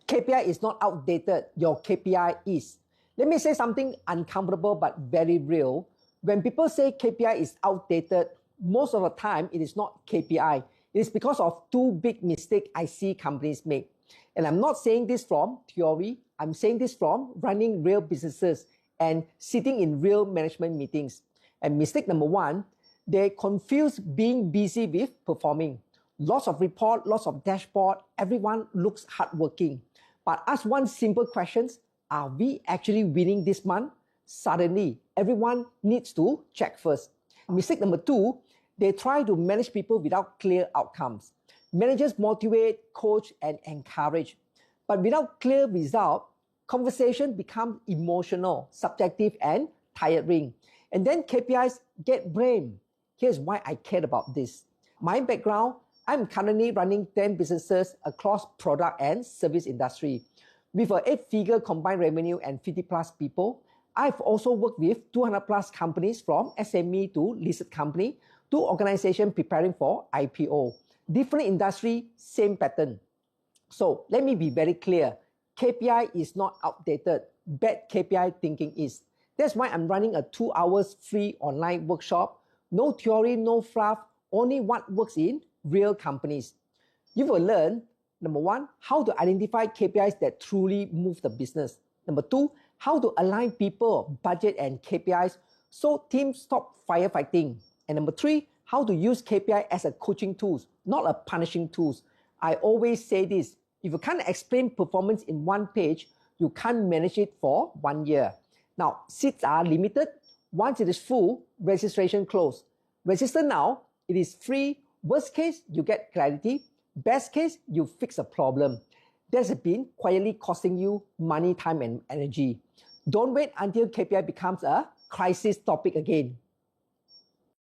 KPI is not outdated. Your KPI is. Let me say something uncomfortable but very real. When people say KPI is outdated, most of the time it is not KPI. It is because of two big mistakes I see companies make. And I'm not saying this from theory. I'm saying this from running real businesses and sitting in real management meetings. And mistake number one, they confuse being busy with performing. Lots of report, lots of dashboard, everyone looks hardworking. But ask one simple question, are we actually winning this month? Suddenly, everyone needs to check first. Mistake number two, they try to manage people without clear outcomes. Managers motivate, coach, and encourage. But without clear result, conversation becomes emotional, subjective, and tiring. And then KPIs get blamed. Here's why I care about this. My background, I'm currently running 10 businesses across product and service industry. With an 8-figure combined revenue and 50 plus people, I've also worked with 200 plus companies from SME to listed company to organization preparing for IPO. Different industry, same pattern. So let me be very clear. KPI is not outdated. Bad KPI thinking is. That's why I'm running a 2 hours free online workshop. No theory, no fluff, only what works in real companies. You will learn, number one, how to identify KPIs that truly move the business. Number two, how to align people, budget, and KPIs so teams stop firefighting. And number three, how to use KPI as a coaching tool, not a punishing tool. I always say this, if you can't explain performance in one page, you can't manage it for 1 year. Now, seats are limited. Once it is full, registration closed. Register now, it is free. Worst case, you get clarity. Best case, you fix a problem. That's been quietly costing you money, time, and energy. Don't wait until KPI becomes a crisis topic again.